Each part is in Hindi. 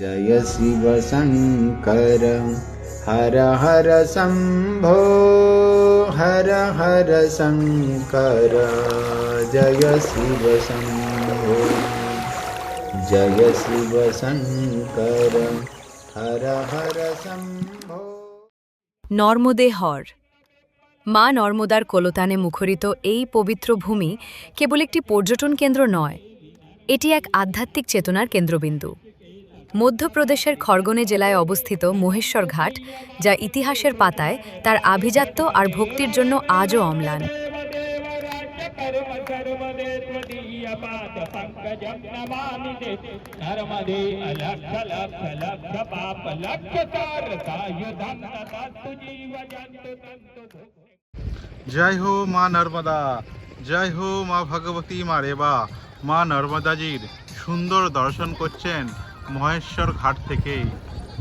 जय शिव शंकर हर हर शंभो हर हर शंकर जय शिव शंभो जय शिव शंकर हर हर शंभो। নর্মদে হর। মা নর্মদার কোলতানে মুখরিত এই পবিত্র ভূমি কেবল একটি পর্যটন কেন্দ্র নয়, এটি এক আধ্যাত্মিক চেতনার কেন্দ্রবিন্দু। মধ্যপ্রদেশের খড়গনে জেলায় অবস্থিত মহেশ্বর ঘাট, যা ইতিহাসের পাতায় তার আভিজাত্য আর ভক্তির জন্য আজও অম্লান। जय हो माँ नर्मदा, जय हो माँ भगवती মা রেবা। মা নর্মদাজির সুন্দর দর্শন করছেন মহেশ্বর ঘাট থেকেই।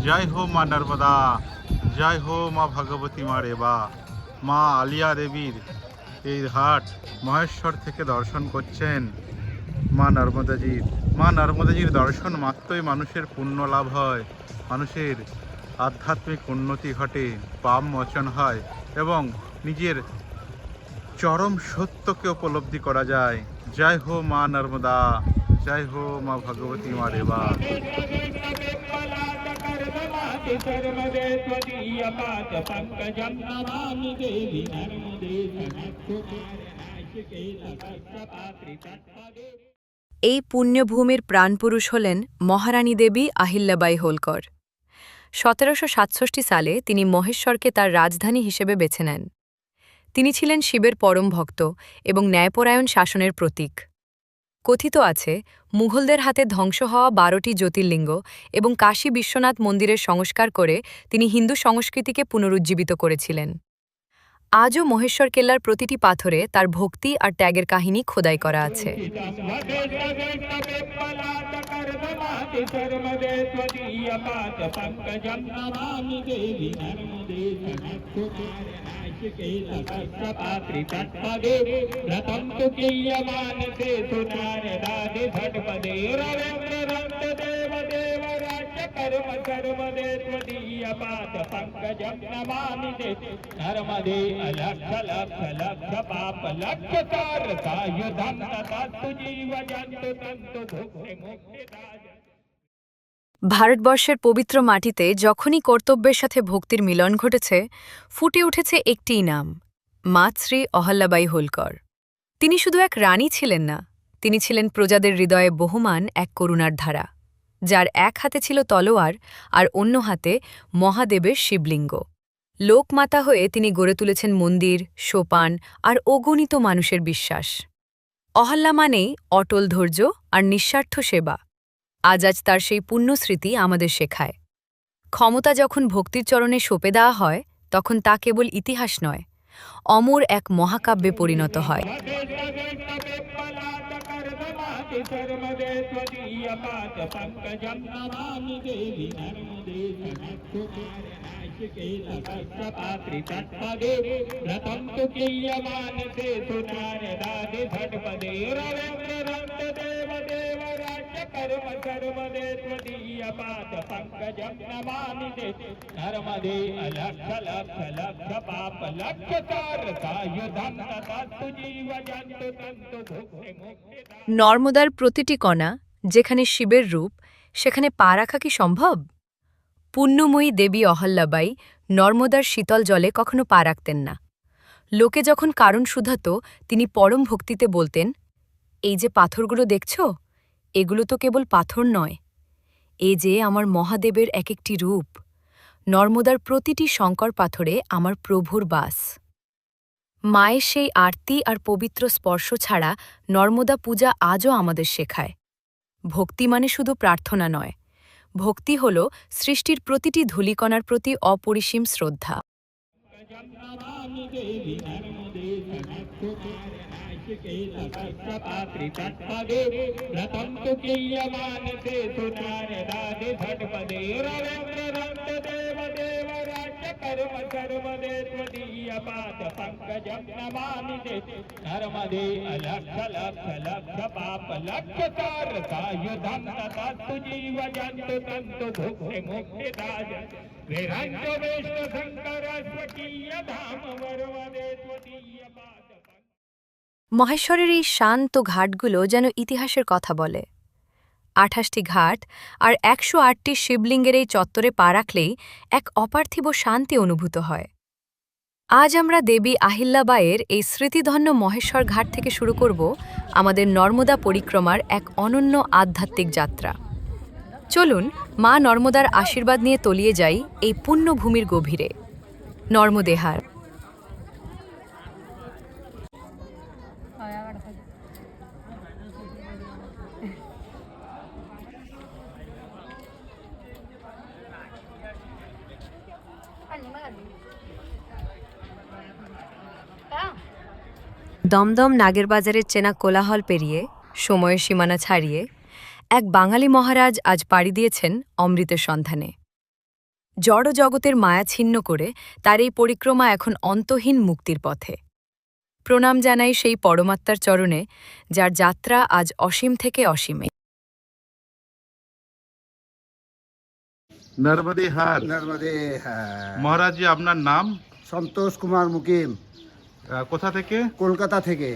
জয় হো মা নর্মদা, জয় হো মা ভগবতী মা রেবা। মা আলিয়া দেবীর এই ঘাট মহেশ্বর থেকে দর্শন করছেন মা নর্মদাজির। মা নর্মদাজির দর্শন মাত্রই মানুষের পুণ্য লাভ হয়, মানুষের আধ্যাত্মিক উন্নতি ঘটে, পাপ মোচন হয় এবং নিজের চরম সত্যকে উপলব্ধি করা যায়। জয় হো মা নর্মদা, জয় হো মা ভগবতী মা রেবা। এই পুণ্যভূমির প্রাণপুরুষ হলেন মহারানী দেবী আহিল্যাবাই হোলকর। 1767 সালে তিনি মহেশ্বরকে তার রাজধানী হিসেবে বেছে নেন। তিনি ছিলেন শিবের পরম ভক্ত এবং ন্যায়পরায়ণ শাসনের প্রতীক। কথিত আছে, মুঘলদের হাতে ধ্বংস হওয়া 12টি জ্যোতির্লিঙ্গ এবং কাশী বিশ্বনাথ মন্দিরের সংস্কার করে তিনি হিন্দু সংস্কৃতিকে পুনরুজ্জীবিত করেছিলেন। আজও মহেশ্বর কেল্লার প্রতিটি পাথরে তার ভক্তি আর ত্যাগের কাহিনী খোদাই করা আছে। ভারতবর্ষের পবিত্র মাটিতে যখনই কর্তব্যের সাথে ভক্তির মিলন ঘটেছে, ফুটে উঠেছে একটিই নাম, মাতৃ অহল্যাবাই হোলকর। তিনি শুধু এক রানী ছিলেন না, তিনি ছিলেন প্রজাদের হৃদয়ে বহমান এক করুণার ধারা, যার এক হাতে ছিল তলোয়ার আর অন্য হাতে মহাদেবের শিবলিঙ্গ। লোকমাতা হয়ে তিনি গড়ে তুলেছেন মন্দির, সোপান আর অগণিত মানুষের বিশ্বাস। অহল্যা মানেই অটল ধৈর্য আর নিঃস্বার্থ সেবা। আজ তার সেই পুণ্যস্মৃতি আমাদের শেখায়, ক্ষমতা যখন ভক্তির চরণে সঁপে দেওয়া হয়, তখন তা কেবল ইতিহাস নয়, অমর এক মহাকাব্যে পরিণত হয়। নর্মদার প্রতিটি কণা যেখানে শিবের রূপ, সেখানে পা রাখা কি সম্ভব? পুণ্যময়ী দেবী অহল্যাবাই নর্মদার শীতল জলে কখনো পা রাখতেন না। লোকে যখন কারণ শুধাত, তিনি পরম ভক্তিতে বলতেন, এই যে পাথরগুলো দেখছ, এগুলো তো কেবল পাথর নয়, এ যে আমার মহাদেবের এক একটি রূপ। নর্মদার প্রতিটি শঙ্কর পাথরে আমার প্রভুর বাস। মায়ের সেই আরতি আর পবিত্র স্পর্শ ছাড়া নর্মদা পূজা আজও আমাদের শেখায়, ভক্তি মানে শুধু প্রার্থনা নয়, ভক্তি হল সৃষ্টির প্রতিটি ধূলিকণার প্রতি অপরিসীম শ্রদ্ধা। कर्म सर्वदे त्वदीय पाद पंकजं नमामि ते नर्मदे अलक्ष लक्ष लक्ष पाप लक्ष कार सायुधं ततस्तु जीव जन्तु तन्तु भुक्ति मुक्ति दाय विरञ्जो विष्णु शंकर स्वकीय धाम वरवदे त्वदीय पाद মহেশ্বরের এই শান্ত ঘাটগুলো যেন ইতিহাসের কথা বলে। ২৮টি ঘাট আর ১০৮টি শিবলিঙ্গের এই চত্বরে পা রাখলেই এক অপার্থিব শান্তি অনুভূত হয়। আজ আমরা দেবী আহিল্যাবাইয়ের এই স্মৃতিধন্য মহেশ্বর ঘাট থেকে শুরু করব আমাদের নর্মদা পরিক্রমার এক অনন্য আধ্যাত্মিক যাত্রা। চলুন মা নর্মদার আশীর্বাদ নিয়ে তলিয়ে যাই এই পুণ্যভূমির গভীরে। নর্মদেহার দমদম নাগের বাজারের চেনা কোলাহল পেরিয়ে সময়ের সীমানা ছাড়িয়ে এক বাঙালি মহারাজ আজ পাড়ি দিয়েছেন অমৃতের সন্ধানে। জড় জগতের মায়া ছিন্ন করে তার এই পরিক্রমা এখন অন্তহীন মুক্তির পথে। প্রণাম জানাই সেই পরমাত্মার চরণে যার যাত্রা আজ অসীম থেকে অসীমে। নর্মদে হার নর্মদে মহারাজ জি, আপনার নাম? সন্তোষ কুমার মুকিম, কোথা থেকে? কলকাতা থেকে।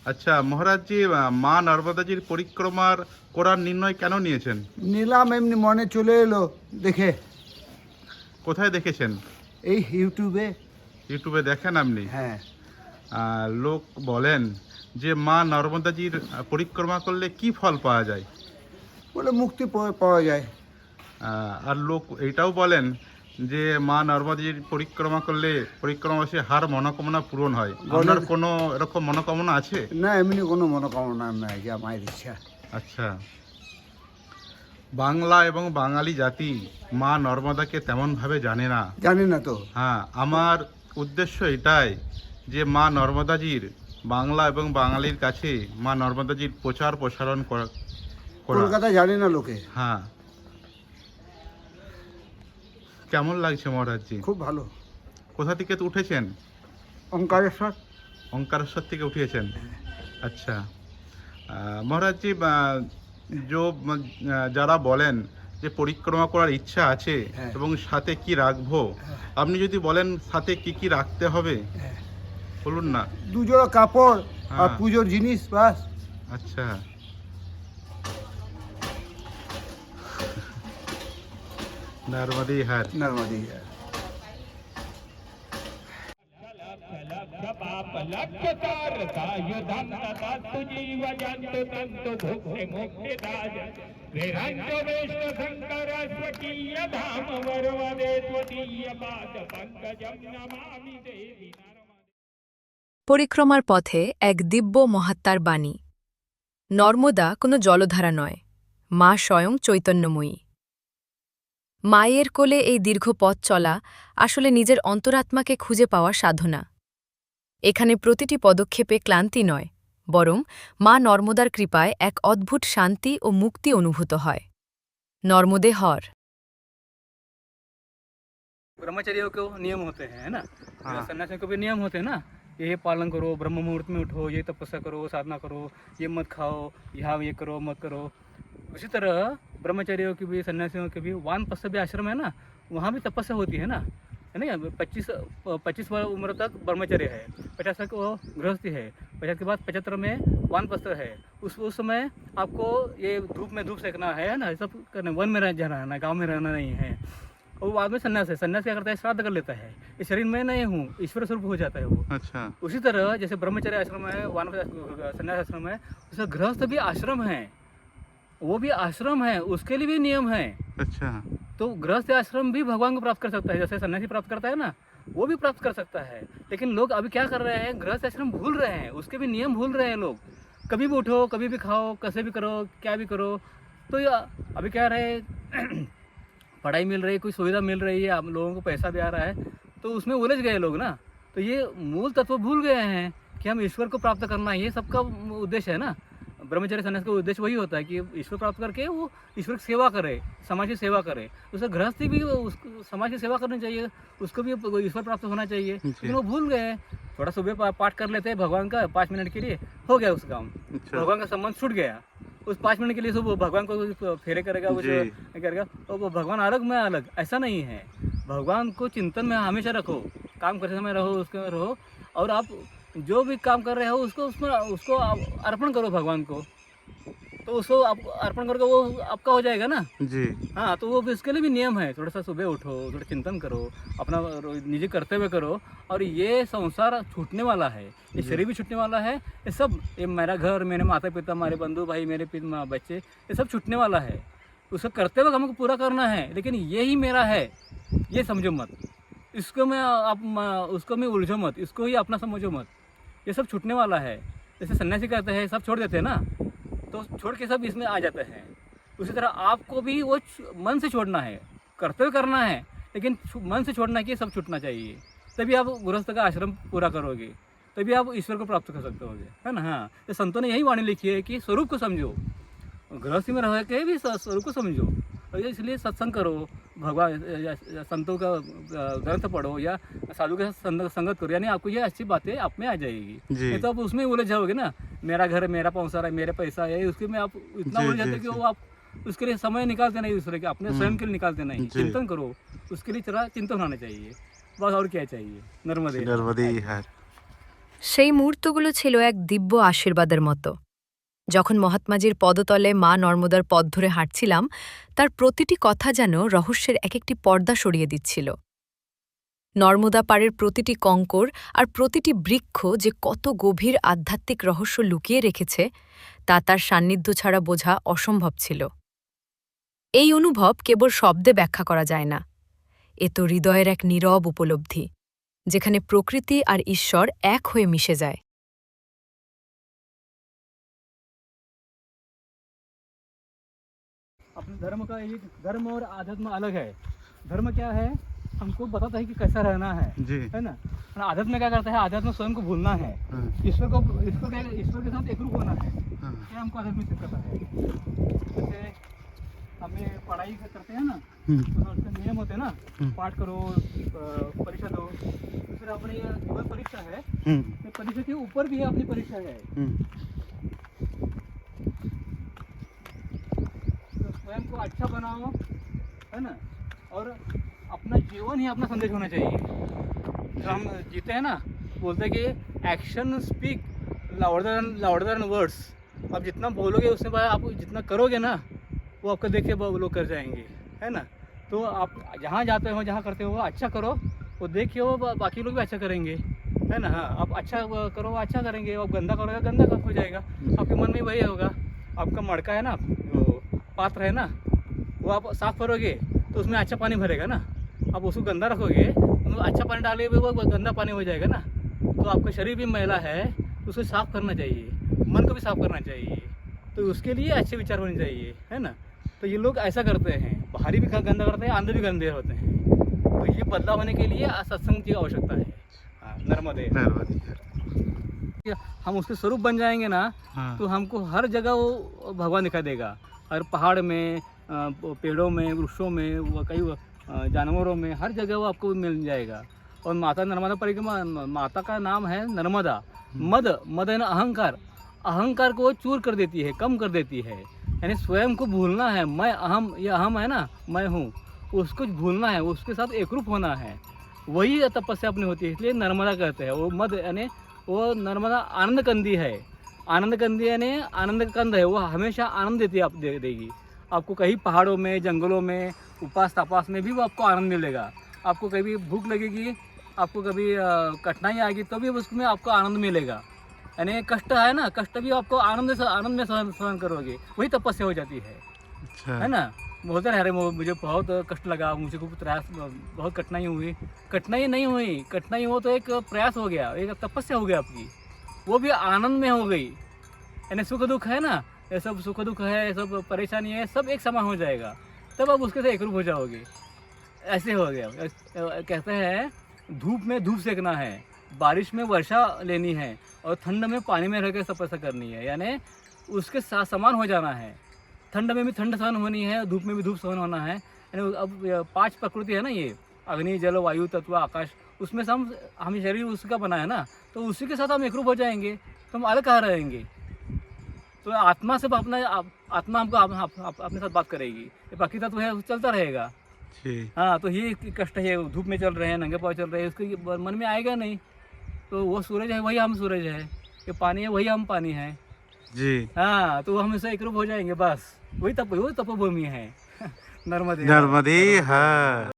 আচ্ছা মহারাজ জি, মা নর্মদাজির পরিক্রমার করার নির্ণয় কেন নিয়েছেন? নিলাম, এমনি মনে চলে এলো দেখে। কোথায় দেখেছেন? এই ইউটিউবে। ইউটিউবে দেখেন আপনি? হ্যাঁ। লোক বলেন যে মা নর্মদাজির পরিক্রমা করলে কি ফল পাওয়া যায়? বলে মুক্তি পাওয়া যায়। আর লোক এটাও বলেন যে মা নর্মদাজির পরিক্রমা করলে পরিক্রমাবাসী হার মনোকামনা পূরণ হয়। আপনার কোনো এরকম মনোকামনা আছে? না, এমনি কোনো মনোকামনা নাই, যা মায়ের ইচ্ছা। আচ্ছা, বাংলা এবং বাঙালি জাতি মা নর্মদাকে তেমনভাবে জানে না। জানি না তো। হ্যাঁ, আমার উদ্দেশ্য এটাই যে মা নর্মদাজির বাংলা এবং বাঙালির কাছে মা নর্মদাজির প্রচার প্রসারণ করা। কলকাতা জানে না লোকে। হ্যাঁ, কেমন লাগছে মহারাজ জি? খুব ভালো। কোথা থেকে তো উঠেছেন? ওঙ্কারেশ্বর। ওঙ্কারেশ্বর থেকে উঠিয়েছেন। আচ্ছা মহারাজ জি, যারা বলেন যে পরিক্রমা করার ইচ্ছা আছে এবং সাথে কি রাখবো, আপনি যদি বলেন সাথে কি কি রাখতে হবে বলুন না। 2 জোড়া কাপড় আর হ্যাঁ। পুজোর জিনিস, বাস। আচ্ছা, নর্মদে হার। নর্মদে पाप लक्ष कार सायुधं ततस्तु जीव जन्तु तन्तु भुक्ति मुक्ति दाय विरञ्जो विष्णु शंकर स्वकीय धाम वरवदे त्वदीय पाद पंकजं नमामि देवी। পরিক্রমার পথে এক দিব্য মহাত্মার বাণী। নর্মদা কোনো জলধারা নয়, মা স্বয়ং চৈতন্যময়ী। মায়ের কোলে এই দীর্ঘ পথ চলা আসলে নিজের অন্তরাত্মাকে খুঁজে পাওয়ার সাধনা। এখানে প্রতিটি পদক্ষেপে ক্লান্তি নয়, বরং মা নর্মদার কৃপায় এক অদ্ভুত শান্তি ও মুক্তি অনুভূত হয়। নর্মদে হর। ब्रह्मचर्य के नियम होते हैं, है ना? हाँ। सन्यासियों के भी नियम होते हैं ना, ये पालन करो, ब्रह्म मुहूर्त में उठो, ये तपस्या करो, साधना करो, ये मत खाओ, यहाँ ये करो मत करो। उसी तरह ब्रह्मचर्यों की भी, सन्यासियों के भी, वानप्रस्थ भी आश्रम है ना, वहाँ भी तपस्या होती है ना, है ना? 25 उम्र तक ब्रह्मचर्य है, 50 तक वो गृहस्थी है, 50 के बाद 75 में वानप्रस्थ है। उस समय आपको ये धूप में धूप सेकना है ना, सब करना, वन में रहना, गाँव में रहना नहीं है। और बाद में सन्यास है, सन्यास क्या करता है, श्राद्ध कर लेता है, इस शरीर में नहीं हूँ, ईश्वर स्वरूप हो जाता है वो। अच्छा, उसी तरह जैसे ब्रह्मचर्य आश्रम है, सन्यास आश्रम है, उसका गृहस्थ भी आश्रम है, वो भी आश्रम है, उसके लिए भी नियम है। अच्छा, तो गृहस्थ आश्रम भी भगवान को प्राप्त कर सकता है, जैसे सन्यासी प्राप्त करता है ना, वो भी प्राप्त कर सकता है। लेकिन लोग अभी क्या कर रहे हैं, गृहस्थ आश्रम भूल रहे हैं, उसके भी नियम भूल रहे हैं लोग। कभी भी उठो, कभी भी खाओ, कैसे भी करो, क्या भी करो। तो ये अभी क्या रहे पढ़ाई मिल रही है, कोई सुविधा मिल रही है, आप लोगों को पैसा भी आ रहा है, तो उसमें उलझ गए लोग ना। तो ये मूल तत्व भूल गए हैं कि हम ईश्वर को प्राप्त करना, ये सबका उद्देश्य है ना। ब्रह्मचर्य संन्यास का उद्देश्य वही होता है कि ईश्वर प्राप्त करके वो ईश्वर की सेवा करे, समाज की सेवा करे। उसका गृहस्थी भी उसको समाज की सेवा करनी चाहिए, उसको भी ईश्वर प्राप्त होना चाहिए, लेकिन वो भूल गए। थोड़ा सुबह पाठ कर लेते हैं भगवान का 5 मिनट के लिए, हो गया उसका काम, भगवान का संबंध छूट गया। उस 5 मिनट के लिए सब भगवान को फेरे करेगा, वो जो करेगा, और वो भगवान अलग मैं अलग, ऐसा नहीं है। भगवान को चिंतन में हमेशा रखो, काम करते समय रहो, उसके रहो, और आप जो भी काम कर रहे हो उसको अर्पण करो भगवान को, तो उसको आप अर्पण करोगे वो आपका हो जाएगा ना जी। हाँ, तो वो भी इसके लिए भी नियम है। थोड़ा सा सुबह उठो, थोड़ा चिंतन करो, अपना निजी कर्तव्य करो, और ये संसार छूटने वाला है, ये शरीर भी छूटने वाला है, ये सब, ये मेरा घर, मेरे माता पिता, हमारे बंधु भाई, मेरे बच्चे, ये सब छूटने वाला है। उसका कर्तव्य हमको पूरा करना है, लेकिन ये ही मेरा है ये समझो मत, इसको मैं उसको मैं उलझो मत, इसको ही अपना समझो मत। ये सब छूटने वाला है। जैसे सन्यासी कहते हैं सब छोड़ देते हैं ना, तो छोड़ के सब इसमें आ जाते हैं। उसी तरह आपको भी वो मन से छोड़ना है, कर्तव्य करना है, लेकिन मन से छोड़ना है कि सब छूटना चाहिए। तभी आप गृहस्थ का आश्रम पूरा करोगे, तभी आप ईश्वर को प्राप्त कर सकते होगे, है ना। हाँ, तो संतों ने यही वाणी लिखी है कि स्वरूप को समझो, गृहस्थी में रह के भी स्वरूप को समझो। और इसलिए सत्संग करो, भगवान संतों का ग्रंथ पढ़ो या साधु के साथ संगत करो, यानी आपको ये अच्छी बातें आप में आ जाएगी। नहीं तो आप उसमें उलझ जाओगे ना, मेरा घर है, मेरा पौंसा है, मेरे पैसा है, उसके में आप इतना उलझ जाते कि वो आप उसके लिए समय निकालते नहीं, दूसरे के अपने स्वयं के लिए निकालते नहीं। चिंतन करो, उसके लिए थोड़ा चिंतन होना चाहिए, बस। और क्या चाहिए? नर्मदे हर। সেই মুহূর্তগুলো ছিল এক দিব্য আশীর্বাদের মতো। যখন মহাত্মাজির পদতলে মা নর্মদার পথ ধরে হাঁটছিলাম, তার প্রতিটি কথা যেন রহস্যের এক একটি পর্দা সরিয়ে দিচ্ছিল। নর্মদা পাড়ের প্রতিটি কঙ্কর আর প্রতিটি বৃক্ষ যে কত গভীর আধ্যাত্মিক রহস্য লুকিয়ে রেখেছে, তা তার সান্নিধ্য ছাড়া বোঝা অসম্ভব ছিল। এই অনুভব কেবল শব্দে ব্যাখ্যা করা যায় না, এ তো হৃদয়ের এক নীরব উপলব্ধি, যেখানে প্রকৃতি আর ঈশ্বর এক হয়ে মিশে যায়। अपने धर्म का एक धर्म और आध्यात्म अलग है। धर्म क्या है, हमको बताता है कि कैसा रहना है है ना। और आध्यात्म क्या करता है, आध्यात्म स्वयं को भूलना है, ईश्वर के साथ एकरूप होना है, ये हमको आध्यात्म सिखाता है। जैसे हमें पढ़ाई करते हैं ना, तो उसके नियम होते हैं ना, पाठ करो, परीक्षा दो, फिर अपनी जीवन परीक्षा है, परीक्षा के ऊपर भी अपनी परीक्षा है। स्वयं को अच्छा बनाओ, है ना, और अपना जीवन ही अपना संदेश होना चाहिए। जब हम जीते हैं ना, बोलते हैं कि action speak louder than words. आप जितना बोलोगे उससे बाद आप जितना करोगे ना, वो आपको देख के वो लोग कर जाएंगे, है ना। तो आप जहाँ जाते हो, जहाँ करते हो, अच्छा करो, वो देख के वो बाकी लोग भी अच्छा करेंगे, है ना। हाँ, आप अच्छा करो, अच्छा करेंगे, आप गंदा करोगे, गंदा हो जाएगा। आपके मन में वही होगा, आपका मड़का है ना, पात्र है ना, वो आप साफ करोगे तो उसमें अच्छा पानी भरेगा ना। आप उसको गंदा रखोगे, अच्छा पानी डालोगे, वो गंदा पानी हो जाएगा ना। तो आपका शरीर भी मैला है, तो उसको साफ करना चाहिए, मन को भी साफ करना चाहिए, तो उसके लिए अच्छे विचार होने चाहिए, है ना। तो ये लोग ऐसा करते हैं, बाहरी भी गंदा करते हैं, अंदर भी गंदे होते हैं। तो ये बदलाव होने के लिए सत्संग की आवश्यकता है। हाँ, नर्मदे। हम उसके स्वरूप बन जाएंगे ना, तो हमको हर जगह वो भगवान दिखाई देगा। हर पहाड़ में, पेड़ों में, वृक्षों में, कई जानवरों में, हर जगह वो आपको मिल जाएगा। और माता नर्मदा परिक्रमा, माता का नाम है नर्मदा। मद है ना अहंकार, अहंकार को चूर कर देती है, कम कर देती है। यानी स्वयं को भूलना है, मैं अहम, ये अहम है ना, मैं हूँ, उसको भूलना है, उसके साथ एकरूप होना है, वही तपस्या अपनी होती है। इसलिए नर्मदा कहते हैं। वो मद यानी वो नर्मदा आनंद कंदी है, आनंद कंदी यानी आनंद कंद है, वो हमेशा आनंद देती है, आप देगी आपको। कहीं पहाड़ों में, जंगलों में, उपास तपास में भी वो आपको आनंद मिलेगा। आपको कभी भूख लगेगी, आपको कभी कठिनाई आएगी, तो भी उसमें आपको आनंद मिलेगा। यानी कष्ट है ना, कष्ट भी आपको आनंद में सहन करोगे, वही तपस्या हो जाती है। अच्छा। है ना। बोलते रहे, अरे मुझे बहुत कष्ट लगा, मुझे खूब प्रयास, बहुत कठिनाई हुई। कठिनाई नहीं हुई, कठिनाई हो तो एक प्रयास हो गया, एक तपस्या हो गया आपकी, वो भी आनंद में हो गई। यानी सुख दुख है ना, ये सब सुख दुख है, ये सब परेशानी है, सब एक समान हो जाएगा, तब आप उसके से एकरूप हो जाओगे। ऐसे हो गया। कहते हैं धूप में धूप सेकना है, बारिश में वर्षा लेनी है, और ठंड में पानी में रहकर तपस्या करनी है। यानी उसके साथ समान हो जाना है। ठंड में भी ठंड सहन होनी है, धूप में भी धूप सहन होना है। यानी अब 5 प्रकृति है ना, ये अग्नि, जल, वायु तत्व, आकाश, उसमें से हम शरीर उसका बना है ना, तो उसी के साथ हम एकरूप हो जाएंगे, तो हम अलग कहाँ रहेंगे। तो आत्मा से आत्मा हमको अपने साथ बात करेगी, ये बाकी तत्व है चलता रहेगा। जी हाँ, तो ये कष्ट है, धूप में चल रहे हैं, नंगे पाँव चल रहे हैं, उसको मन में आएगा नहीं। तो वो सूरज है, वही हम सूरज है, ये पानी है, वही हम पानी है। जी। हाँ, तो हम इससे एकरूप हो जाएंगे, बस वही तपोभूमि है। नर्मदे नर्मदे हर।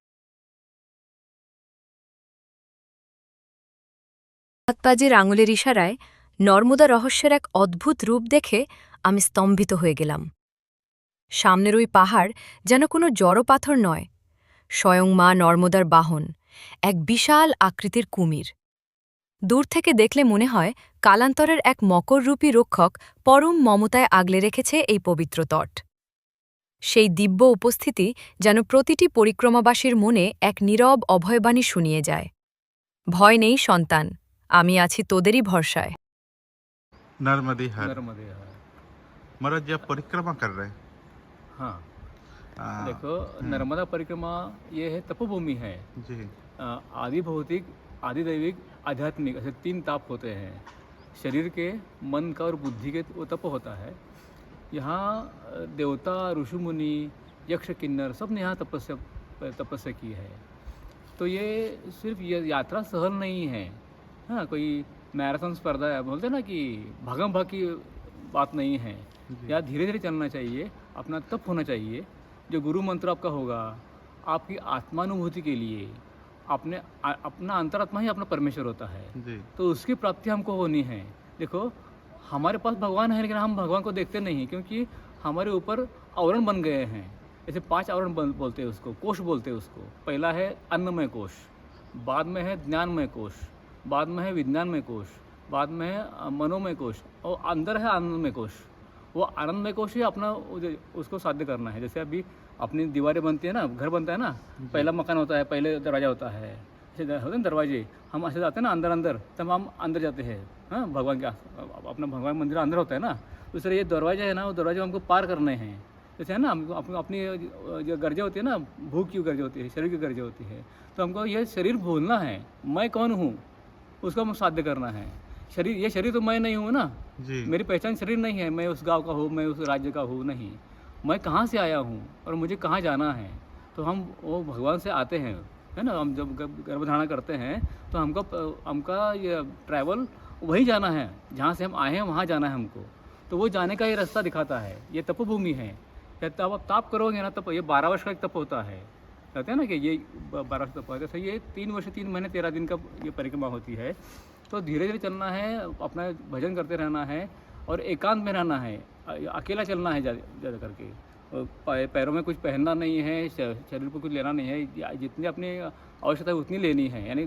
হাতবাজির আঙুলের ইশারায় নর্মদা রহস্যের এক অদ্ভুত রূপ দেখে আমি স্তম্ভিত হয়ে গেলাম। সামনের ওই পাহাড় যেন কোনো জড় পাথর নয়, স্বয়ং মা নর্মদার বাহন, এক বিশাল আকৃতির কুমির। দূর থেকে দেখলে মনে হয় কালান্তরের এক মকররূপী রক্ষক পরম মমতায় আগলে রেখেছে এই পবিত্র তট। সেই দিব্য উপস্থিতি যেন প্রতিটি পরিক্রমাবাসীর মনে এক নীরব অভয়বাণী শুনিয়ে যায়, ভয় নেই সন্তান, আমি আছি তোদেরই ভরসায়। नर्मदे हर। नर्मदे हर। महाराज जब परिक्रमा कर रहे हैं, हाँ, आ, देखो नर्मदा परिक्रमा ये है, तपोभूमि है। जी आदि भौतिक, आदि दैविक, आध्यात्मिक, ऐसे 3 ताप होते हैं। शरीर के, मन का और बुद्धि के वो तप होता है। यहाँ देवता, ऋषि मुनि, यक्ष, किन्नर सब ने यहाँ तपस्या की है। तो ये सिर्फ ये यात्रा सहल नहीं है, हाँ, कोई मैराथन स्पर्धा है बोलते हैं ना कि भागम भाग की बात नहीं है। यहाँ धीरे धीरे चलना चाहिए, अपना तप होना चाहिए। जो गुरु मंत्र आपका होगा, आपकी आत्मानुभूति के लिए, अपना अंतरात्मा ही अपना परमेश्वर होता है, जी तो उसकी प्राप्ति हमको होनी है। देखो हमारे पास भगवान है, लेकिन हम भगवान को देखते नहीं, क्योंकि हमारे ऊपर आवरण बन गए हैं। जैसे 5 आवरण बोलते हैं उसको, कोश बोलते हैं उसको। पहला है अन्नमय कोश, बाद में है ज्ञानमय कोश, बाद में है विज्ञानमय कोश, बाद में है मनोमय कोश, और अंदर है आनंदमय कोश। वो आनंदमय कोश ही अपना उसको साध्य करना है। जैसे अभी अपनी दीवारें बनती है ना, घर बनता है ना, पहला मकान होता है, पहले दरवाजा होता है, ऐसे होते हैं दरवाजे, हम ऐसे जाते हैं ना अंदर, तब हम अंदर जाते हैं, हाँ, भगवान के अपना भगवान मंदिर अंदर होता है ना। उस तरह ये दरवाजा है ना, वो दरवाजे हमको पार करने हैं। जैसे है ना, हमको अपनी जो गर्जें होती है ना, भूख की गर्जें होती है, शरीर की गर्जें होती है, तो हमको ये शरीर भूलना है, मैं कौन हूँ, उसको हम साध्य करना है। शरीर, ये शरीर तो मैं नहीं हूँ ना, जी मेरी पहचान शरीर नहीं है, मैं उस गांव का हूँ, मैं उस राज्य का हूँ, नहीं, मैं कहाँ से आया हूँ और मुझे कहाँ जाना है। तो हम वो भगवान से आते हैं, है ना। हम जब गर्भधारण करते हैं तो हमका ये ट्रैवल वही जाना है, जहाँ से हम आए हैं वहाँ जाना है हमको। तो वो जाने का ये रास्ता दिखाता है, ये तपोभूमि है। तब आप ताप करोगे ना, तब ये 12 वर्ष का एक तप होता है, कहते हैं ना कि ये 12 तप होता है। तो ये 3 वर्ष 3 महीने 13 दिन का ये परिक्रमा होती है। तो धीरे धीरे चलना है, अपना भजन करते रहना है और एकांत में रहना है, अकेला चलना है ज़्यादा करके। पैरों में कुछ पहनना नहीं है, शरीर पर कुछ लेना नहीं है, जितनी अपनी आवश्यकता है उतनी लेनी है। यानी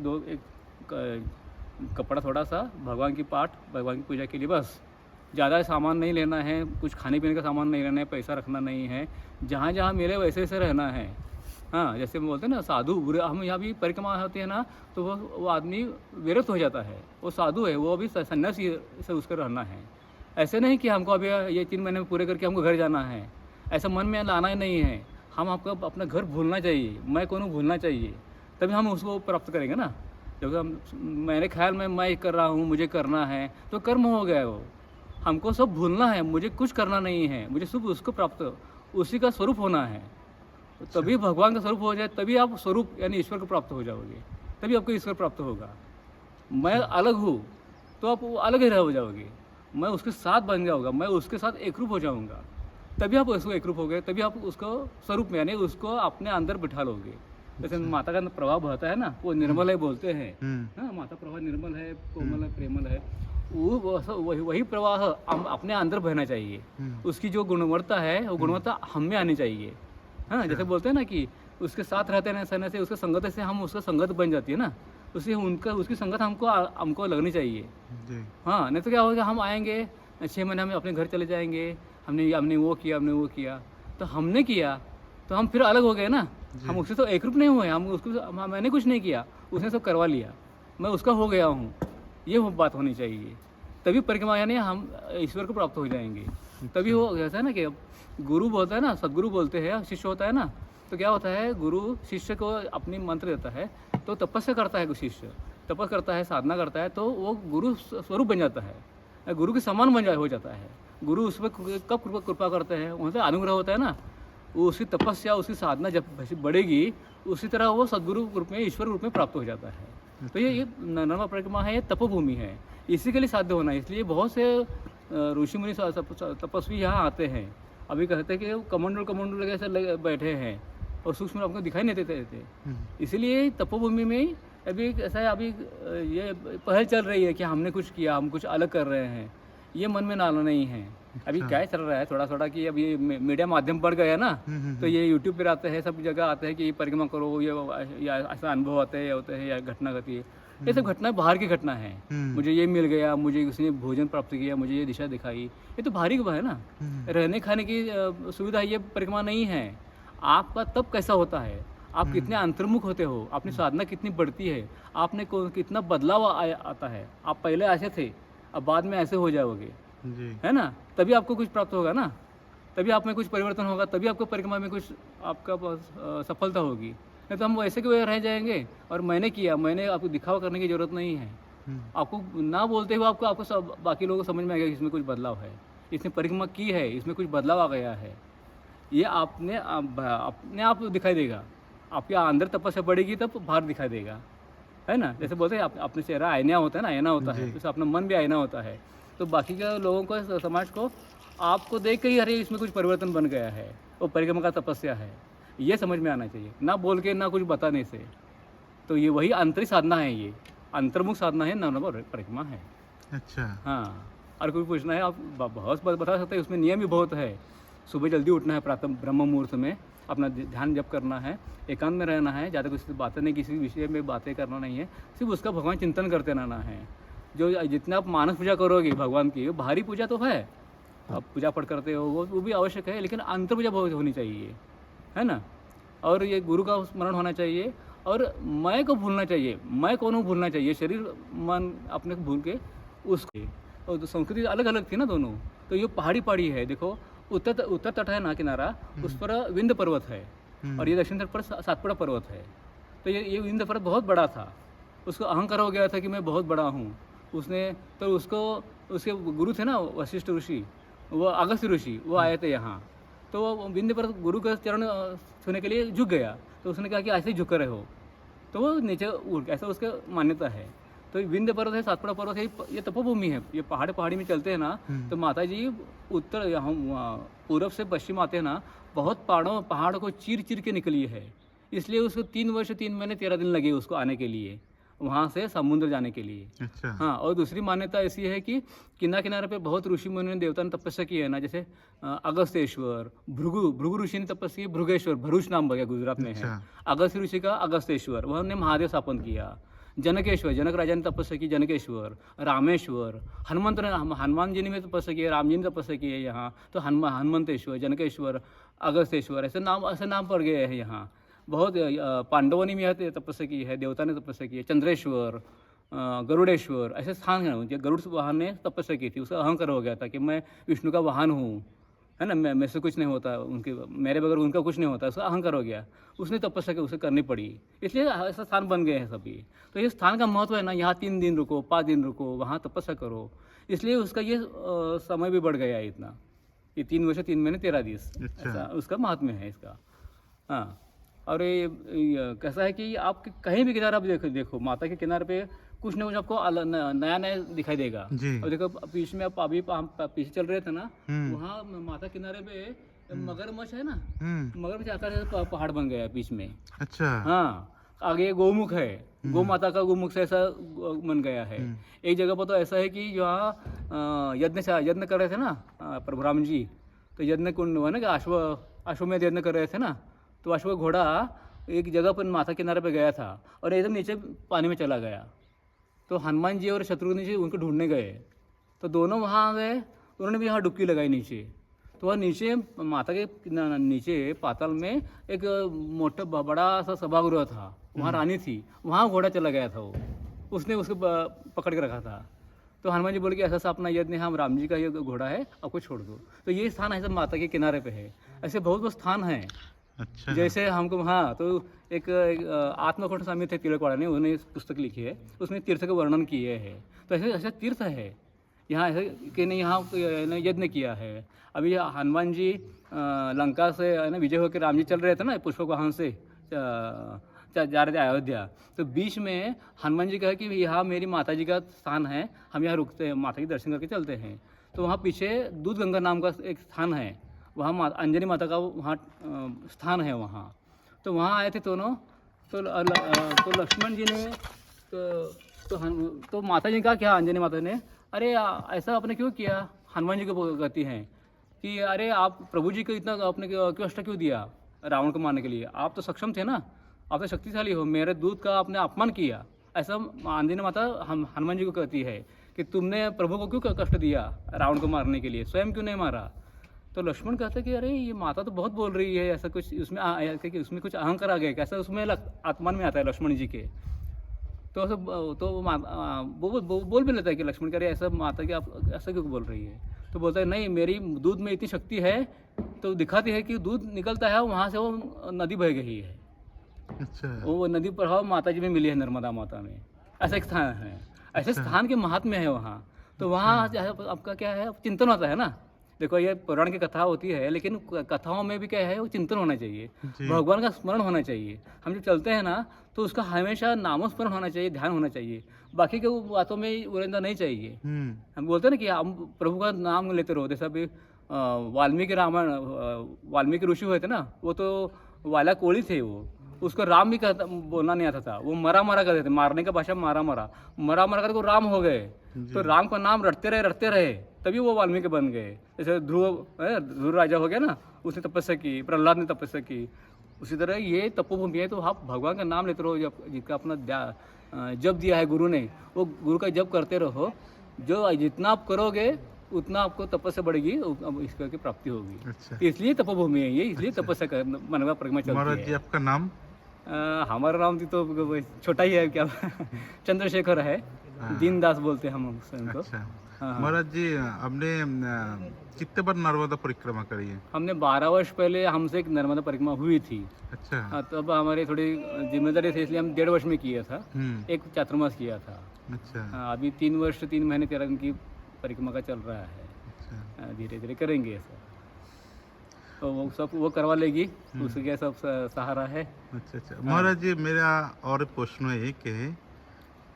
कपड़ा थोड़ा सा, भगवान की पाठ, भगवान की पूजा के लिए बस, ज़्यादा सामान नहीं लेना है, कुछ खाने पीने का सामान नहीं लेना है, पैसा रखना नहीं है, जहाँ जहाँ मिले वैसे वैसे रहना है। हाँ, जैसे बोलते हैं ना साधु बुरे, हम यहाँ भी परिक्रमा होती है ना, तो वो आदमी विरक्त हो जाता है, वो साधु है, वो अभी सन्यासी से उसका रहना है। ऐसे नहीं कि हमको अभी ये 3 महीने में पूरे करके हमको घर जाना है, ऐसा मन में लाना ही नहीं है। हम आपको अपना घर भूलना चाहिए, मैं कौन भूलना चाहिए, तभी हम उसको प्राप्त करेंगे ना। जब हम मेरे ख्याल में मैं कर रहा हूँ, मुझे करना है, तो कर्म हो गया वो। हमको सब भूलना है, मुझे कुछ करना नहीं है, मुझे सिर्फ उसको प्राप्त, उसी का स्वरूप होना है। तभी भगवान का स्वरूप हो जाए, तभी आप स्वरूप यानी ईश्वर को प्राप्त हो जाओगे, तभी आपको ईश्वर प्राप्त होगा। मैं अलग हूँ तो आप अलग ही रह जाओगे, मैं उसके साथ बन जाऊँगा, मैं उसके साथ एकरूप हो जाऊँगा, तभी आप उसको एकरूप हो गए, तभी आप उसको स्वरूप में यानी उसको अपने अंदर बिठा लोगे। जैसे माता का प्रभाव बहता है ना, वो निर्मल है बोलते हैं, हाँ, माता प्रवाह निर्मल है, कोमल है, प्रेमल है, वही प्रवाह अपने अंदर बहना चाहिए। उसकी जो गुणवत्ता है वो गुणवत्ता हम में आनी चाहिए। हाँ, जैसे बोलते हैं ना कि उसके साथ रहते हैं सहने से, उसके संगत से हम उसका संगत बन जाती है ना, उससे उसकी संगत हमको लगनी चाहिए। हाँ, नहीं तो क्या होगा, हम आएंगे 6 महीने में अपने घर चले जाएंगे, हमने वो किया, तो हमने किया तो हम फिर अलग हो गए ना, हम उससे तो एकरूप नहीं हुए, मैंने कुछ नहीं किया, उसने सब करवा लिया, मैं उसका हो गया हूँ, ये बात होनी चाहिए, तभी परिक्रमा यानी हम ईश्वर को प्राप्त हो जाएंगे। तभी वो ऐसा है ना कि गुरु बोलता है ना, सदगुरु बोलते हैं, शिष्य होता है ना, तो क्या होता है, गुरु शिष्य को अपनी मंत्र देता है, तो तपस्या करता है शिष्य, तपस्या करता है, साधना करता है, तो वो गुरु स्वरूप बन जाता है, गुरु के समान हो जाता है। गुरु उस पर कब कृपा करते हैं, वहाँ से अनुग्रह होता है ना, वो उसकी तपस्या, उसकी साधना जब बढ़ेगी, उसी तरह वो सदगुरु रूप में, ईश्वर रूप में प्राप्त हो जाता है। तो ये नर्मदा परिक्रमा है, ये तपोभूमि है, इसी के लिए साध्य होना है। इसलिए बहुत से ऋषि मुनि तपस्वी यहाँ आते हैं। अभी कहते हैं कि कमंडल लगे ऐसे बैठे हैं और सूक्ष्म आपको दिखाई नहीं देते थे। इसीलिए तपोभूमि में अभी ऐसा है, अभी ये पहल चल रही है कि हमने कुछ किया, हम कुछ अलग कर रहे हैं, ये मन में नाना नहीं है। अभी क्या चल रहा है थोड़ा थोड़ा कि अब ये मीडिया माध्यम बढ़ गया है ना, तो ये यूट्यूब पर आते हैं, सब जगह आते हैं कि परिक्रमा करो, ये ऐसा अनुभव आते हैं, होते हैं, या घटना घटी है। ये सब घटना बाहर की घटना है। मुझे ये मिल गया, मुझे उसने भोजन प्राप्त किया, मुझे ये दिशा दिखाई, ये तो बाहरी है ना। रहने खाने की सुविधा ये परिक्रमा नहीं है। आपका तब कैसा होता है, आप कितने अंतर्मुख होते हो, अपनी साधना कितनी बढ़ती है, आपने कितना बदलाव आता है। आप पहले ऐसे थे, अब बाद में ऐसे हो जाओगे, है ना, तभी आपको कुछ प्राप्त होगा ना, तभी आप में कुछ परिवर्तन होगा, तभी आपको परिक्रमा में कुछ आपका सफलता होगी। नहीं तो हम वैसे के वैसे रह जाएंगे और मैंने किया, मैंने आपको दिखावा करने की जरूरत नहीं है। आपको ना बोलते हुए आपको सब बाकी लोगों को समझ में आएगा कि इसमें कुछ बदलाव है, इसने परिक्रमा की है, इसमें कुछ बदलाव आ गया है। ये अपने आप दिखाई देगा। आपके अंदर तपस्या बढ़ेगी तब बाहर दिखाई देगा, है ना। जैसे बोलते हैं अपने चेहरा आईना होता है ना, आईना होता है, जैसे अपना मन भी आईना होता है। तो बाकी के लोगों को, समाज को आपको देख के ही अरे इसमें कुछ परिवर्तन बन गया है, वो परिक्रमा का तपस्या है, ये समझ में आना चाहिए, ना बोल के ना कुछ बताने से। तो ये वही आंतरिक साधना है, ये अंतर्मुख साधना है, नर्मदा परिक्रमा है। अच्छा, हाँ, और कुछ पूछना है आप बहुत बता सकते हैं। उसमें नियम भी बहुत है। सुबह जल्दी उठना है, प्रातः ब्रह्म मुहूर्त में अपना ध्यान जप करना है, एकांत में रहना है, ज़्यादा किसी से बातें नहीं, किसी विषय में बातें करना नहीं है, सिर्फ उसका भगवान चिंतन करते रहना है। जो जितना आप मानस पूजा करोगे भगवान की, बाहरी पूजा तो है, आप पूजा पाठ करते हो, वो भी आवश्यक है, लेकिन अंतर पूजा बहुत होनी चाहिए, है ना। और ये गुरु का स्मरण होना चाहिए, और मैं को भूलना चाहिए। मैं कौन हूँ भूलना चाहिए, शरीर मन अपने को भूल के उसको। और तो संस्कृति अलग अलग थी ना दोनों। तो ये पहाड़ी है, देखो उत्तर तट है ना किनारा, उस पर विंध्य पर्वत है, और ये दक्षिण तट पर सातपुड़ा पर्वत है। तो ये विंध्य पर्वत बहुत बड़ा था, उसको अहंकार हो गया था कि मैं बहुत बड़ा हूँ। उसने तो उसके गुरु थे ना वशिष्ठ ऋषि, वो अगस्त्य ऋषि, वो आए थे यहाँ। तो वो विंध्य पर्वत गुरु के चरण छूने के लिए झुक गया, तो उसने कहा कि ऐसे ही झुक रहे हो, तो वो नीचे उठ, ऐसा उसका मान्यता है। तो विंध्य पर्वत है, सातपुड़ा पर्वत है, ये तपोभूमि है। ये पहाड़ी में चलते हैं ना, तो माता जी उत्तर यहाँ पूर्व से पश्चिम आते हैं ना, बहुत पहाड़ों को चीर के निकली है। इसलिए उसको 3 वर्ष 3 महीने 13 दिन लगे उसको आने के लिए, वहाँ से समुद्र जाने के लिए। अच्छा। हाँ, और दूसरी मान्यता ऐसी है कि किनारे पे बहुत ऋषि मुनि ने, देवता ने तपस्या की है ना, जैसे अगस्तेश्वर, भृगु ऋषि ने तपस्या की, भृगेश्वर, भरूच नाम बगैर गुजरात में है। अगस्त्य ऋषि का अगस्तेश्वर, वह महादेव स्थापन किया। जनकेश्वर, जनक राजा ने तपस्या की, जनकेश्वर। रामेश्वर, हनुमान जी ने तपस्या की है, राम जी ने तपस्या की है यहाँ, तो हनुमंतेश्वर, जनकेश्वर, अगस्तेश्वर, ऐसे नाम पड़ गए हैं यहाँ। बहुत पांडवों ने भी तपस्या की है, देवता ने तपस्या की है। चंद्रेश्वर, गरुड़ेश्वर, ऐसे स्थान हैं। जो गरुड़ वाहन ने तपस्या की थी, उसका अहंकार हो गया था कि मैं विष्णु का वाहन हूँ, है ना, मैं से कुछ नहीं होता, मेरे बगैर उनका कुछ नहीं होता, उसका अहंकार हो गया। उसने तपस्या की, उसे करनी पड़ी, इसलिए ऐसा स्थान बन गए हैं सभी। तो ये स्थान का महत्व है ना, यहाँ 3 दिन रुको, 5 दिन रुको, वहाँ तपस्या करो, इसलिए उसका ये समय भी बढ़ गया है इतना। ये 3 वर्ष 3 महीने 13 दिवस, ऐसा उसका महात्म्य है इसका। हाँ, और ये कैसा है कि आप कहीं भी किनारा आप देखो माता के किनारे पे कुछ ना कुछ आपको नया दिखाई देगा। और देखो बीच में आप अभी पीछे चल रहे थे ना, वहाँ माता किनारे पे मगरमच्छ है ना, मगरमच्छ आकार से पहाड़ बन गया है बीच में। अच्छा। हाँ, आगे गौमुख है, गौ माता का गौमुख से ऐसा बन गया है। एक जगह पर तो ऐसा है कि जहाँ यज्ञ कर रहे थे ना प्रभु राम जी, तो यज्ञ कुंड हुआ ना कि अश्वमेध यज्ञ कर रहे थे ना, तो अश्व घोड़ा एक जगह पर माथा किनारे पे गया था और एकदम नीचे पानी में चला गया। तो हनुमान जी और शत्रुघ्न जी उनको ढूंढने गए, तो दोनों वहाँ गए, उन्होंने भी यहाँ डुबकी लगाई नीचे। तो वह नीचे माता के नीचे पाताल में एक मोटा बड़ा सा सभागृह था, वहाँ रानी थी, वहाँ घोड़ा चला गया था वो, उसने उसको पकड़ के रखा था। तो हनुमान जी बोले कि ऐसा ऐसा अपना यज्ञ है, हम राम जी का ये घोड़ा है, आपको छोड़ दो। तो ये स्थान ऐसे माता के किनारे पे है। ऐसे बहुत बहुत स्थान हैं। अच्छा जैसे हमको हाँ, तो एक आत्मकोट स्वामी थे तिलकवाड़ा ने, उन्होंने इस पुस्तक लिखी है, उसमें तीर्थ का वर्णन किए है। तो ऐसे ऐसे तीर्थ है यहाँ, ऐसे कि नहीं यहाँ यज्ञ किया है। अभी हनुमान जी लंका से है ना विजय होकर राम जी चल रहे थे ना पुष्पक वाहन से जा रहे थे अयोध्या। तो बीच में हनुमान जी कहे कि यहाँ मेरी माता जी का स्थान है, हम यहाँ रुकते हैं, माता के दर्शन करके चलते हैं। तो वहाँ पीछे दूध गंगा नाम का एक स्थान है, वहाँ अंजनी माता का वहाँ स्थान है वहाँ। तो वहाँ आए थे दोनों। तो लक्ष्मण जी ने तो माता जी ने कहा क्या, अंजनी माता ने, अरे ऐसा आपने क्यों किया? हनुमान जी को कहती हैं कि अरे आप प्रभु जी को इतना आपने क्यों कष्ट क्यों दिया रावण को मारने के लिए? आप तो सक्षम थे ना, आप तो शक्तिशाली हो, मेरे दूध का आपने अपमान किया। ऐसा अंजनी माता हनुमान जी को कहती है कि तुमने प्रभु को क्यों कष्ट दिया रावण को मारने के लिए, स्वयं क्यों नहीं मारा? तो लक्ष्मण कहते कि अरे ये माता तो बहुत बोल रही है, ऐसा कुछ उसमें कुछ अहंकार आ गया, कैसा उसमें आत्मान में आता है लक्ष्मण जी के। तो वो बोल भी लेता है कि लक्ष्मण कह रहे ऐसा माता कि आप ऐसा क्यों बोल रही है? तो बोलता है नहीं, मेरी दूध में इतनी शक्ति है, तो दिखाती है कि दूध निकलता है वहाँ से वो नदी बह गई है। अच्छा वो नदी प्रभाव माता जी में मिली है, नर्मदा माता में। ऐसा एक स्थान है, ऐसे स्थान के महात्म्य है वहाँ। तो वहाँ आपका क्या है, चिंतन होता है ना। देखो ये पुराण की कथा होती है, लेकिन कथाओं में भी क्या है, वो चिंतन होना चाहिए, भगवान का स्मरण होना चाहिए। हम जब चलते हैं ना तो उसका हमेशा नामस्मरण होना चाहिए, ध्यान होना चाहिए, बाकी के बातों में उलझना नहीं चाहिए। हम बोलते हैं ना कि हम प्रभु का नाम लेते रहो। जैसा अभी वाल्मीकि रामायण, वाल्मीकि ऋषि हुए थे ना, वो तो वाला कोली थे, वो उसको राम भी बोलना नहीं आता था, वो मरा मरा करते थे, मारने का भाषा मारा मरा करके वो राम हो गए। तो राम का नाम रटते रहे तभी वो वाल्मीकि बन गए। जैसे ध्रुव राजा हो गया ना, उसने तपस्या की, प्रहलाद ने तपस्या की। उसी तरह ये तपोभूमि है। तो आप भगवान का नाम लेते रहो, जिसका अपना जप दिया है गुरु ने, वो गुरु का जप करते रहो। जो जितना आप करोगे उतना आपको तपस्या बढ़ेगी, ईश्वर की प्राप्ति होगी। अच्छा। इसलिए तपोभूमि है ये, इसलिए तपस्या मनवा परिक्रमा चलती महाराज जी है। आपका नाम? हमारा नाम तो छोटा ही है, क्या चंद्रशेखर है, दीनदास बोलते हैं हम स्वयं को। अच्छा हाँ। महाराज जी आपने कितने बार नर्मदा परिक्रमा करी है? हमने 12 वर्ष पहले हमसे एक नर्मदा परिक्रमा हुई थी। अच्छा हाँ, तब हमारी थोड़ी जिम्मेदारी थी, इसलिए हम 1.5 वर्ष में किया था, एक चातुर्मास किया था। अच्छा हाँ, अभी 3 वर्ष 3 महीने 13 दिन की परिक्रमा का चल रहा है। अच्छा धीरे धीरे करेंगे ऐसा, तो वो सब वो करवा लेगी, उसके सब सहारा है। अच्छा अच्छा महाराज जी, मेरा और प्रश्न एक है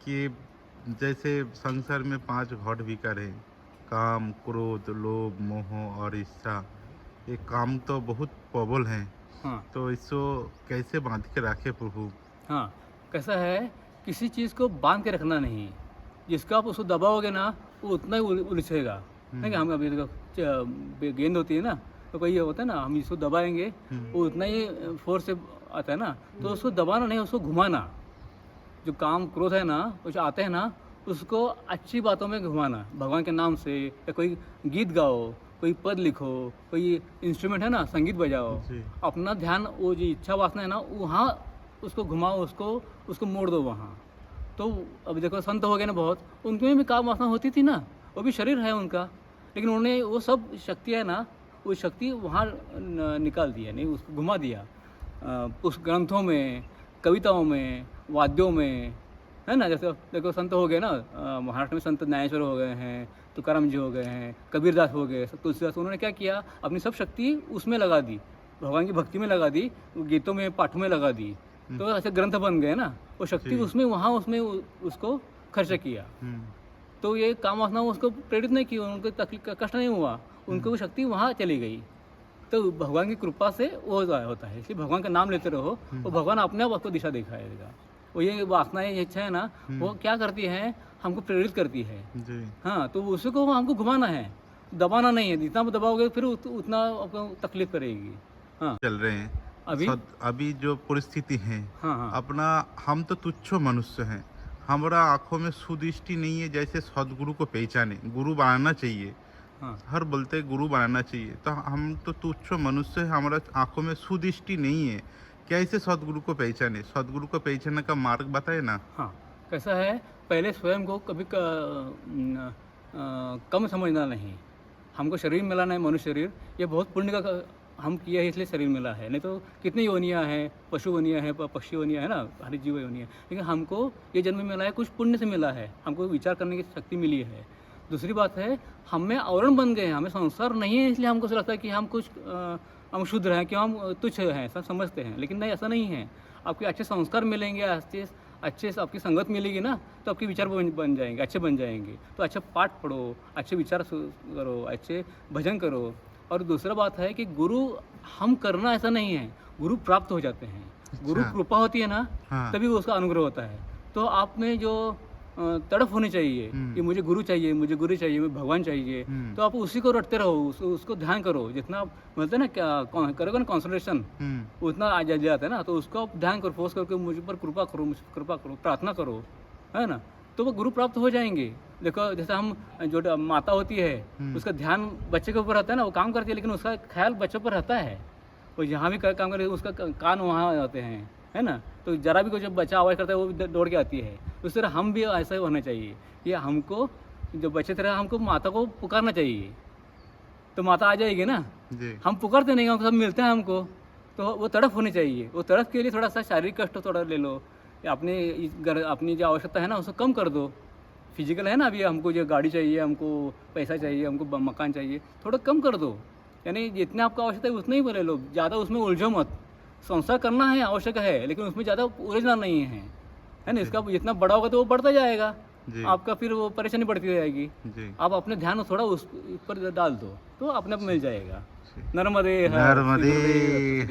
कि जैसे संसार में 5 घट विकार है, काम, क्रोध, लोभ, मोह और इच्छा। ये काम तो बहुत प्रबल है, हाँ तो इसको कैसे बांध के रखे प्रभु? हाँ, कैसा है, किसी चीज़ को बांध के रखना नहीं, जिसको आप उसको दबाओगे ना वो उतना ही उलझेगा। नहीं, हम अभी देखो गेंद होती है ना, तो कोई होता है ना, हम इसको दबाएंगे वो उतना ही फोर्स से आता है ना, तो उसको दबाना नहीं, उसको घुमाना। जो काम क्रोध है ना, वो जो आते हैं ना, उसको अच्छी बातों में घुमाना, भगवान के नाम से, या कोई गीत गाओ, कोई पद लिखो, कोई इंस्ट्रूमेंट है ना, संगीत बजाओ, अपना ध्यान वो जो इच्छा वासना है ना वहाँ उसको घुमाओ, उसको मोड़ दो वहाँ। तो अब देखो संत हो गए ना बहुत, उनमें भी काम वासना होती थी ना, वो भी शरीर है उनका, लेकिन उन्होंने वो सब शक्ति है ना, वो शक्ति वहाँ निकाल दिया, नहीं उसको घुमा दिया। उस ग्रंथों में, कविताओं में, वाद्यों में, है ना। जैसे देखो संत हो गए ना, महाराष्ट्र में संत न्यायेश्वर हो गए हैं, तुकाराम जी हो गए हैं, कबीरदास हो गए, तुलसीदास, उन्होंने क्या किया, अपनी सब शक्ति उसमें लगा दी, भगवान की भक्ति में लगा दी, गीतों में, पाठों में लगा दी। तो ऐसे ग्रंथ बन गए ना, वो शक्ति उसमें वहाँ उसमें उसको खर्च किया। तो ये काम वासना उसको प्रेरित नहीं किया, उनको तकलीफ कष्ट नहीं हुआ, उनको वो शक्ति वहाँ चली गई। तो भगवान की कृपा से वो होता है, इसलिए भगवान का नाम लेते रहो, वो भगवान अपने आप आपको दिशा दिखाएगा। वो ये वासनाएं, ये इच्छा है ना, वो क्या करती है, हमको प्रेरित करती है। हाँ, तो उसको हमको घुमाना है, दबाना नहीं है। जितना दबाओगे फिर उतना आपको तकलीफ करेगी। हाँ, चल रहे हैं अभी जो परिस्थिति है, हाँ, अपना हम तो तुच्छ मनुष्य हैं, हमारा आंखों में सुदृष्टि नहीं है जैसे सदगुरु को पहचाने, गुरु बनाना चाहिए। हाँ, हर बोलते गुरु बनाना चाहिए, तो हम तो तुच्छ मनुष्य है, हमारा आंखों में सुदृष्टि नहीं है, कैसे सदगुरु को पहचाने? सदगुरु को पहचानने का मार्ग बताए ना। हाँ, कैसा है, पहले स्वयं को कभी कम समझना नहीं। हमको शरीर मिला नहीं, मनुष्य शरीर, ये बहुत पुण्य का हम किया है इसलिए शरीर मिला है। नहीं तो कितनी योनियाँ हैं, पशु योनियाँ हैं, पक्षी योनियाँ है ना, हर जीव योनियाँ, लेकिन हमको ये जन्म मिला है कुछ पुण्य से मिला है, हमको विचार करने की शक्ति मिली है। दूसरी बात है, हम में आवरण बन गए हैं, हमें संस्कार नहीं है, इसलिए हमको ऐसा लगता है कि हम कुछ हम शुद्ध हैं, कि हम तुच्छ हैं, ऐसा समझते हैं, लेकिन नहीं, ऐसा नहीं है। आपके अच्छे संस्कार मिलेंगे, अच्छे से आपकी संगत मिलेगी ना, तो आपके विचार बन जाएंगे, अच्छे बन जाएंगे। तो अच्छा पाठ पढ़ो, अच्छे विचार करो, अच्छे भजन करो। और दूसरा बात है कि गुरु हम करना ऐसा नहीं है, गुरु प्राप्त हो जाते हैं। गुरु कृपा होती है ना, हाँ। तभी उसका अनुग्रह होता है। तो आप में जो तड़प होनी चाहिए कि मुझे गुरु चाहिए, मुझे गुरु चाहिए, मुझे भगवान चाहिए, तो आप उसी को रटते रहो, उसको ध्यान करो। जितना आप बोलते हैं ना, क्या करोगे ना कॉन्सेंट्रेशन, उतना आ जाता है ना, तो उसको आप ध्यान करो, फोर्स करके मुझ पर कृपा करो, मुझ पर कृपा करो, प्रार्थना करो, है ना, तो वो गुरु प्राप्त हो जाएंगे। देखो, जैसे हम जो माता होती है, उसका ध्यान बच्चे के ऊपर रहता है ना, वो काम करती है, लेकिन उसका ख्याल बच्चों पर रहता है। वो यहाँ भी काम करे, उसका कान वहाँ होते हैं, है ना, तो जरा भी कोई जब बच्चा आवाज़ करता है वो दौड़ के आती है। उस तरह हम भी ऐसा ही होना चाहिए कि हमको जो बच्चे तरह हमको माता को पुकारना चाहिए, तो माता आ जाएगी ना। हम पुकारते नहीं, हम सब मिलते हैं हमको, तो वो तड़प होनी चाहिए। वो तड़प के लिए थोड़ा सा शारीरिक कष्ट थोड़ा ले लो, अपनी जो आवश्यकता है ना उसको कम कर दो। फिजिकल है ना, अभी हमको जो गाड़ी चाहिए, हमको पैसा चाहिए, हमको मकान चाहिए, थोड़ा कम कर दो। यानी जितना आपको आवश्यकता है उतना ही ले लो, ज़्यादा उसमें उलझो मत। संसार करना है, आवश्यक है, लेकिन उसमें ज़्यादा उलझना नहीं है, है ना। इसका जितना बड़ा होगा तो वो बढ़ता जाएगा, आपका फिर वो परेशानी बढ़ती जाएगी। आप अपने ध्यान थोड़ा उस पर डाल दो, तो अपने आप मिल जाएगा। नर्मदे नर्मदे।